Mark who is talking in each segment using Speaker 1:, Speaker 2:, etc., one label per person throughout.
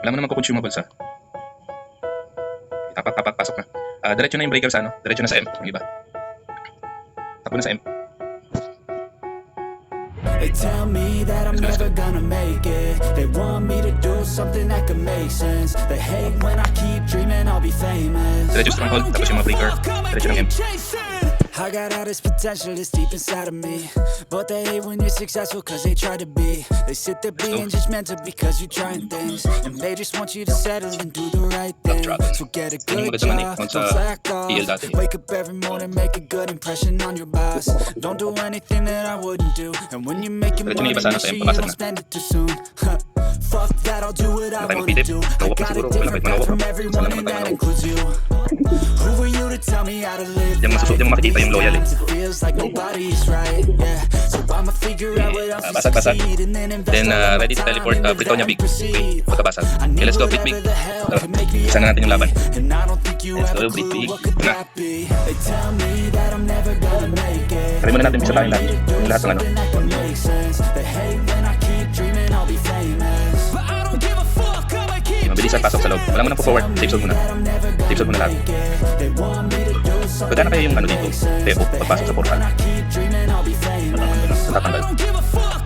Speaker 1: Wala mo naman consumables ha. Pasok na. Diretso na yung breaker sa ano? Diretso na sa M. Yung iba. Takbo na sa M.
Speaker 2: They tell me that I'm never gonna make it. They want me to do something that could make sense. They hate when I keep dreaming I'll be famous.
Speaker 1: Diretso stronghold, tapos yung mga breaker. Diretso ng M.
Speaker 2: I got all this potential that's deep inside of me, but they hate when you're successful cause they try to be. They sit there being judgmental because you're trying things, and they just want you to settle and do the right thing. So get a good job, don't slack off. Wake up every morning, make a good impression on your boss. Don't do anything that I wouldn't do, and when you make your money, make sure you don't spend it too soon. Fuck that, I'll do what I wanna do. I gotta take a breath from everyone and that includes you. Who are you to tell me how to live?
Speaker 1: Yung makikita yung loyal eh.
Speaker 2: Feels like nobody's right, yeah. So I'ma figure out what else to succeed and then invest.
Speaker 1: Then ready to teleport Britonia Big. Okay, pagkabasag. Okay, let's go Big Big. Isa na natin yung laban. Let's go Big Big. Na.
Speaker 2: They tell me that I'm never gonna make it.
Speaker 1: Try muna natin bisa tayo lahat. Yung lahat ng ano.
Speaker 2: They hate when I keep dreaming I'll be famous. But I don't give a fuck, I'ma keep.
Speaker 1: Mabilis ang pasok sa loob. Wala mo nang po-forward. Safe zone muna. Safe zone muna lahat. Pagkana kayo yung ano dito? Tepo, pagpasok sa portal. Natatanggal.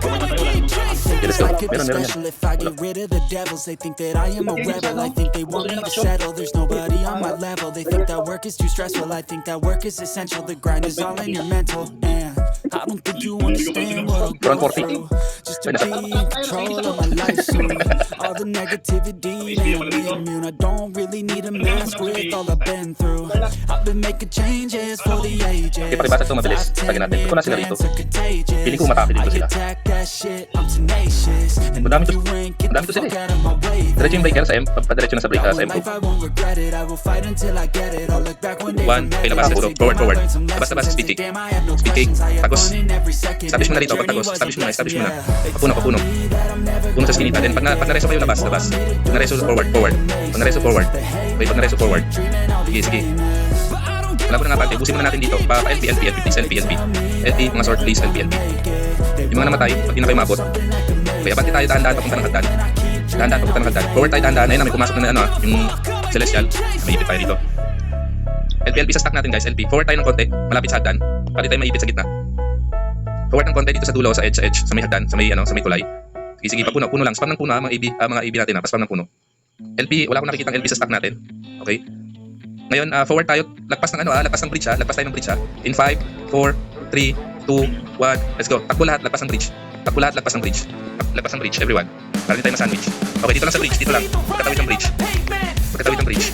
Speaker 1: Okay, let's go. Meron yan.
Speaker 2: If I get rid of the devils, they think that I am a rebel. I think they want me to settle. There's nobody on my level. They think that work is too stressful. I think that work is essential. The grind is all in your mental. And I don't think you understand what I'm going through. Just to be in control of my life soon. All the negativity made me immune. I don't really need a mask with all I've been through. I've been making changes for the ages.
Speaker 1: Okay, pakibasag ito mabilis. Pagin natin. Ito na sila rito. Feeling ko matake dito sila. Madami to sila eh. Diretso yung breaker sa M. Padiretso na sa breaker sa M. 1. Okay, labas na siguro. Forward. Labas. Speed kick. Speed kick. Tagos. Establish mo na rito. Pag tagos. Establish mo na. Papuno. Puno sa skinita. Then pag nareso kayo labas. Pag nareso forward. Pag nareso forward. Okay, pag nareso forward. Sige. Wala po na napante. Ubusin muna natin dito. Pa-LP, please. LP. Mga sword, please. LP. Yung mga namatay, pag di na kayo mabot. Okay, abante tayo, dahan-dahan papunta ng hagdan. Forward tayo, dahan-dahan. Ayun na, may pumasok na yung Celestial. May ipit tayo dito. LP sa stack natin guys, LP. Forward tayo ng konti, malapit sa hagdan. Pali tayo maipit sa gitna. Forward ng konti dito sa dulo, sa edge, sa may hagdan, sa may tulay. Sige, papuno lang. Spam ng puno, mga AB natin, pa-spam ng puno. LP, wala akong nakikitang LP sa stack natin. Okay? Ngayon, forward tayo, lagpas ng bridge ha. Lagpas tayo ng bridge ha. In 5, 4, 3, 2, 1, let's go. Takbo lahat, lagpas ng bridge. Lagpas ng bridge, everyone. Para din tayo ma-sandwich. Okay, dito lang sa bridge, Pagkatawid ng bridge.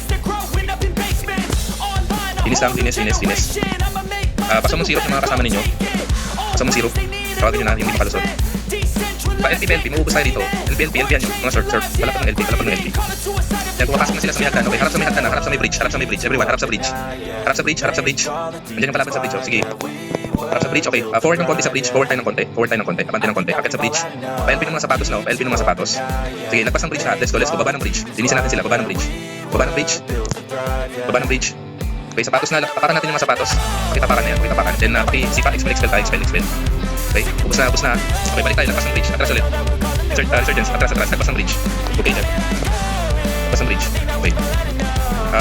Speaker 1: Linis lang, linis. Pasok mong syrup yung mga kasama ninyo. Tawagin nyo na yung hindi makalusot. Pa-LP, maubos tayo dito. LP yan yung mga surf. Palapag ng LP. Yan, pumapasok na sila sa may hagdan. Okay, harap sa may bridge. Everyone, harap sa bridge. Andiyan yung palapag sa bridge. Sige. Harap sa bridge, okay. Forward ng konti sa bridge. Forward tayo ng konti. Abante ng konti. Akit sa bridge. Pa-LP ng mga sapatos na. Sige, lagpas ng bridge lahat. Let's go. Baba ng bridge. Linisin natin sila. Baba ng bridge. Okay, sapatos na. Tapakan natin yung mga sapatos. Okay, tapakan na yan. Then, pakisipa. Expel tayo. Okay, ubos na. Okay, balik tayo. Lagpas ng bridge. Atras ulit. Resurgence. Atras. Lagpas ng bridge. Okay, dyan. Lagpas ng bridge. Okay.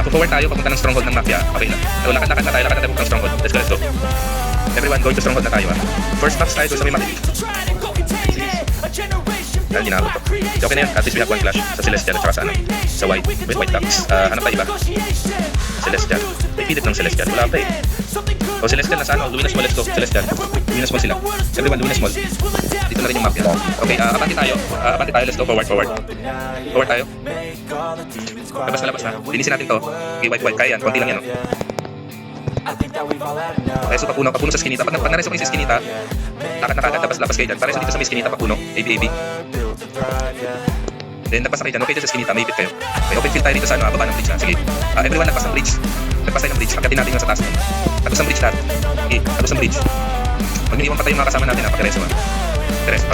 Speaker 1: Forward tayo papunta ng stronghold ng Mafia. Okay na. So, lakad na tayo papunta ng stronghold. Let's go. Everyone, going to stronghold na tayo ha. First box tayo sa may Mafia. Dahil ginagawa ko. Okay na yan. At least we have one clash sa Celestial at saka sa White. With White Ducks. Hanap tayo iba. Celestial. May pilit ng Celestial. Wala pa eh. O Celestial nasa Luminous Mall. Let's go. Celestial. Luminous Mall sila. Everyone, Luminous Mall. Dito na rin yung Mafia. Okay, abante tayo. Let's go. Forward tayo. Labas na. Linisin natin to. Okay, white. Kaya yan. Konti lang yan. Okay, so papuno sa skinita. Pag nareso kayo sa skinita, lakad na kagad. Labas kayo dyan. Pareso dito sa may skinita, papuno. AB. Then, lagpas na kayo dyan. Okay, dyan sa skinita. May ipit kayo. Okay, open field tayo dito sa baba ng bridge. Sige. Everyone, lagpas ng bridge. Pagkatin natin yung sa taas. Tapos ang bridge lahat. Okay, tapos ang bridge. Mag-iniwan pa tayo yung mga kasama natin ha. Pagkareso ha.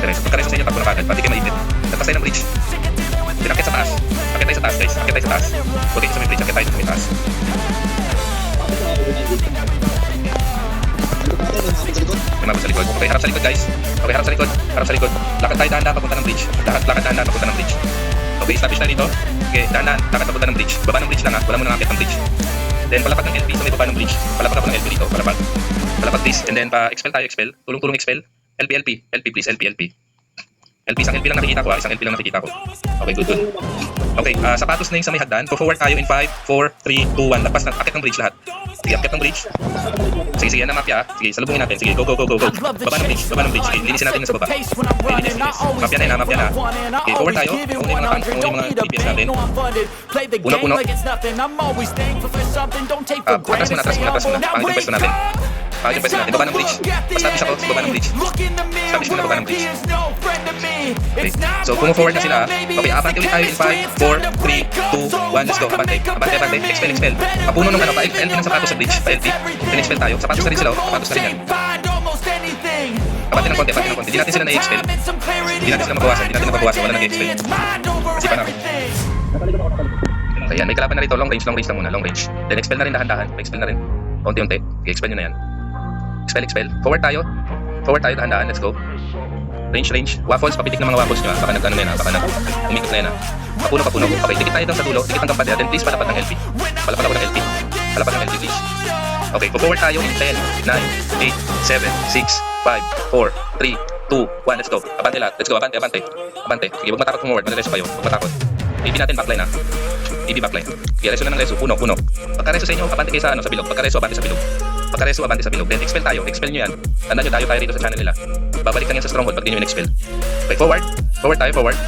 Speaker 1: Pagkareso sa inyo, takbo na kagad. Pati kayo maipit. Lagpas tayo ng bridge. Akit sa taas. Akit tayo sa taas, guys. Okay, sa may bridge. Akit tayo sa may taas. Tumabot sa likod. Okay, harap sa likod, guys. Harap sa likod. Lakad tayo dahan-dahan papunta ng bridge. Okay, establish na dito. Okay, dahan-dahan, lakad papunta ng bridge. Baba ng bridge lang ha, wala mo nang akit ng bridge. Then palapag ng LP sa may baba ng bridge. Palapag ako ng LP dito, palapag. Palapag please, and then pa-expel tayo, expel. Tulong-tulong expel. LP please, LP. Isang LP lang nakikita ko ha, isang LP lang nakikita ko. Okay, good. Okay, sapatos na yung sa may hagdan. Forward tayo in 5, 4, 3, 2, 1. Lagpas ng akit ng bridge lahat. Sige, akit ng bridge. Sige, yan na mapya ha. Sige, salubungin natin. Sige, go. Baba ng bridge. Sige, linisin natin yung sa baba. Okay, linis. Mapya na. Okay, forward tayo. Kung yung mga DPS natin. Puno. Atras muna. Pangit yung pwesto natin. Baba ng bridge. Establish ako, baba ng bridge. Establish muna baba ng bridge. Okay, so pumo-forward na sila. Okay, abante ulit tayo in 5, 4, 3, 2, 1, let's go. Abante. Expel. Papuno nung LP ng sapatos sa bridge. Pa-LP. Expel tayo. Sapatos na rin sila, sapatos na rin yan. Abante ng konti. Hindi natin sila na-expel. Hindi natin sila mabawasan. Wala nag-expel. Kasi pa namin. Okay, yan. May kalaban na rito. Long range lang muna. Long range. Then expel na rin dahan-dahan. Expel na rin. Unti-unti. Okay, expel nyo na yan. Expel. Forward tayo, dahan-dahan. Let's go. Range. Waffles, papitik ng mga waffles nyo ha. Baka nag-ano na yan ha. Baka nag-umikot na yan ha. Papuno. Okay, tikit tayo doon sa dulo. Tikit ang kampanya. Then please, palapad ng LP. Palapad ako ng LP. Please. Okay, forward tayo in 10, 9, 8, 7, 6, 5, 4, 3, 2, 1. Let's go. Abante lahat. Let's go. Abante. Sige, huwag matakot forward. Mag-reso kayo. Huwag matakot. AB natin backline ha. AB backline. Okay, reso na ng reso. Puno. Pagka-reso sa inyo, abante kayo sa bilog. Pagka-reso, abante sa bilog. Then expel tayo. Expel nyo yan. Tandaan nyo, tayo rito sa channel nila. Babalik lang yan sa stronghold pag di nyo in-expel. Okay, forward.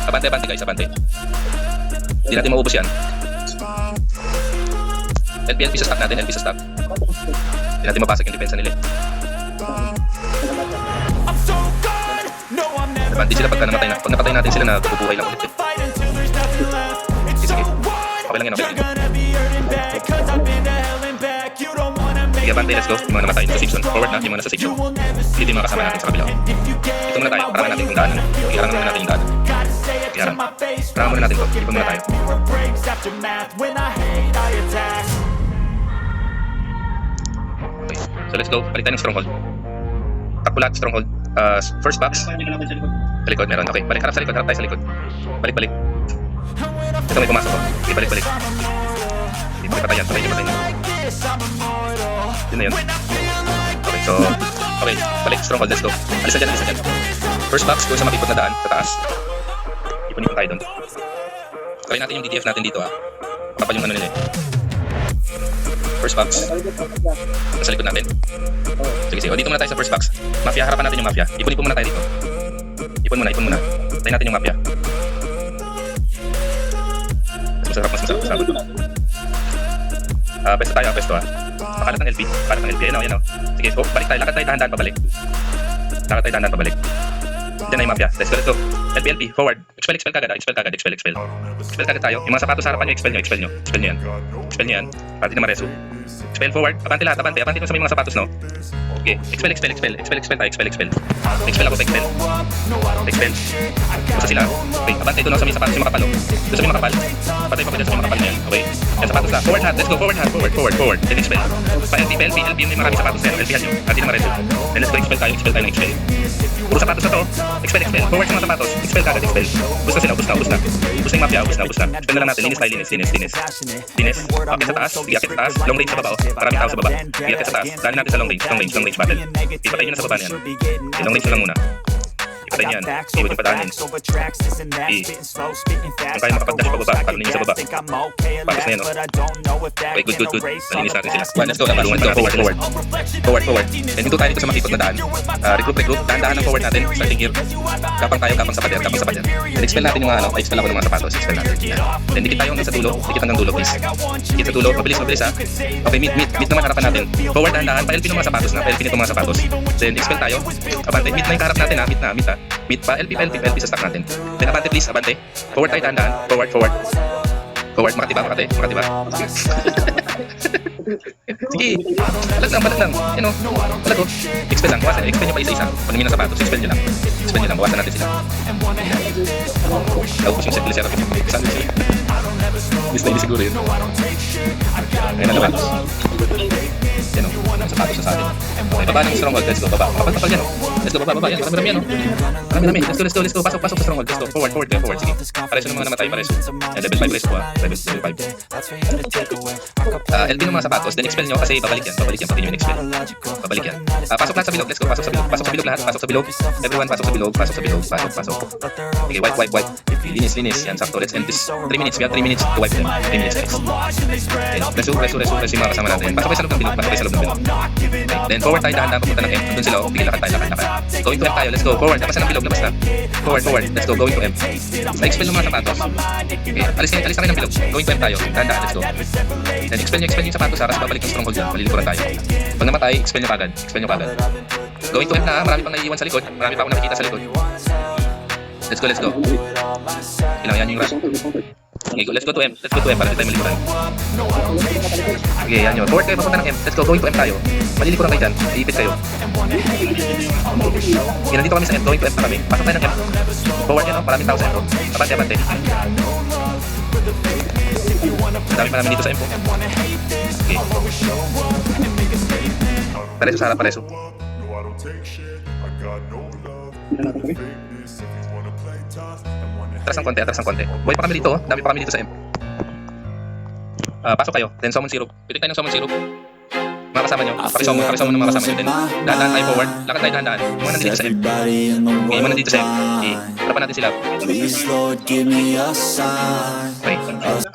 Speaker 1: Abante guys, abante. Hindi natin maubos yan. LP sa stop. Hindi natin mapasok yung depensa nila. Advantage sila pagka namatay na. Pag napatay natin sila na bubuhay lang ulit. Sige. Okay lang yan. Sige, abante, let's go. Yung mga namatay sa section. Forward na, yung mga nasa section. Hindi yung mga kasama natin sa kabila. Ito muna tayo. Parangan natin kung daanan. Iharangan muna natin yung daanan. Parangan muna natin ito. Ipon muna tayo. Okay. So let's go. Balik tayo ng stronghold. Takbo lahat stronghold. First box. Sa likod meron. Okay. Balik, harap tayo sa likod. Balik. Ito may pumasok ko. Okay, balik. Patay yan. Yun na yun. Okay, so balik, stronghold, let's go. Alisan dyan. First box, doon sa makipot na daan, sa taas. Ipon tayo doon. Try natin yung DTF natin dito ha. Kapal yung ano nila eh. First box. Nasa likod natin. Sige, dito muna tayo sa first box. Mafia, harapan natin yung mafia. Ipon muna tayo dito. Ipon muna. Try natin yung mafia. Mas masarap. Pesto ha. Pakalat ng LP. Ayan o. Sige, balik tayo. Lakad tayo dahan-dahan pabalik. Diyan na yung mafia. Let's go. LP, forward. Expel kagad. Expel kagad tayo. Yung mga sapatos sa harapan nyo, expel nyo yan. Para di na mareso. Expel forward. Abante lahat. Abante kung sa may mga sapatos, no? Okay. Expel tayo. Expel ako. Basta sila. Okay. Abante ito na sa may sapatos yung makapal. Doon sa may makapal. Patay pa dyan sa may makapal na yan. Okay. Yan sapatos na. Forward lahat. Let's go. Forward. Then expel. Pa LP yung may maraming sapatos na yan. LP-han nyo. Para di na mareso. Then let's go. Expel tayo. Puro sapatos na to. Expel. Forward sa mga sapatos. Expel kagad. Ubus na sila. Ubus na yung mafia. Expel na lang natin. Linis. Akit sa taas. Sige, akit sa taas. Long range sa baba. Maraming tao sa baba. Sige, akit sa taas. Dali natin sa long range battle. Ipatay nyo na sa baba niyan. Long range lang muna. Ipatay niyan. Iwag yung patahanin. Kung tayo makapag-dash pa baba, palo ninyo sa baba. Papas na yan, no? Okay, good. Nalinis natin sila. Let's go. Forward. Then hinto tayo dito sa makipot na daan. Regroup. Dahan-dahan ang forward natin. Starting here. Kapang sa pader. Then expel natin yung mga expel ako ng mga sapatos. Expel natin. Then dikit tayo hanggang sa dulo. Dikit hanggang dulo, please. Dikit sa dulo. Mabilis ha. Okay, meet naman harapan natin. Forward dahan-dahan. Pa-LP ng mga sapatos na. Pa-LP nitong mga sapatos. Then expel tayo. Abante. Meet na yung kaharap natin ha. Meet ha. Meet pa. LP sa stock natin. Then abante please. Abante. Forward tayo dahan-dahan. Forward. Makati ba? Sige. Balag lang. Yan o. Balag o. Expel lang. Bawasan. Expel nyo pa isa-isa. Pag ng sapatos, expel nyo lang. Bawasan natin sila. Naubos yung set sila. Saan din sila? Gusto hindi siguro yun. Ayun na naman. Yan o. Ang sapatos na sa atin. Okay. Okay, baba ng stronghold. Let's go, baba. Kapal yan, oh. Let's go, baba, yan. Marami yan, oh. Marami. Let's go. Pasok sa stronghold. Let's go. Forward. Sige. Pareso ng mga namatay, pareso. Level 5 reso, Level 5. LB ng mga sapatos, then expel nyo kasi babalik yan. Pati nyo yung expel. Babalik yan. Pasok lahat sa bilog. Let's go, pasok sa bilog lahat. Pasok sa bilog. Everyone, pasok sa bilog. Pasok. Okay, wipe. Linis. Yan, sakto. Let's end this. 3 minutes. We have 3 minutes to wipe them. 3 minutes, guys. Okay, reso yung mga kasama natin. Pasok kayo sa loob ng bilog. Okay. Then forward tayo, dahan-dahan papunta ng M. Doon sila, oh. Sige, lakad tayo. Going to M tayo. Let's go. Forward. Labas na ng bilog. Forward. Let's go. Going to M. Expel ng mga sapatos. Okay, alis na kayo ng bilog. Going to M tayo. Dahan-dahan. Let's go. Then expel nyo yung sapatos ha. Kasi babalik yung stronghold yan. Malilikuran tayo. Pag namatay, expel nyo kagad. Going to M na. Marami pang naiiwan sa likod. Marami pa akong nakikita sa likod. Let's go. Kailangan yan yung rush. Okay, let's go to M para hindi tayo malikuran. Okay, yan yun. Forward kayo, papunta ng M. Let's go, going to M tayo. Malilikuran kayo dyan, iipit kayo. Okay, nandito kami sa M, going to M pa kami. Pasok tayo ng M. Forward yan, maraming tao sa M. Abante. Dami pa namin dito sa M. Okay. Pareso. Atras ng konti. Buhay pa kami dito, oh. Dami pa kami dito sa M. Pasok kayo, then summon syrup. Pitik tayo ng summon syrup. Mga kasama nyo, pakisummon ng mga kasama nyo. Then dahan-dahan tayo forward, lakad tayo dahan-dahan. Yung mga nandito sa M. Okay, yung mga nandito sa M. Okay, harapan natin sila. Okay.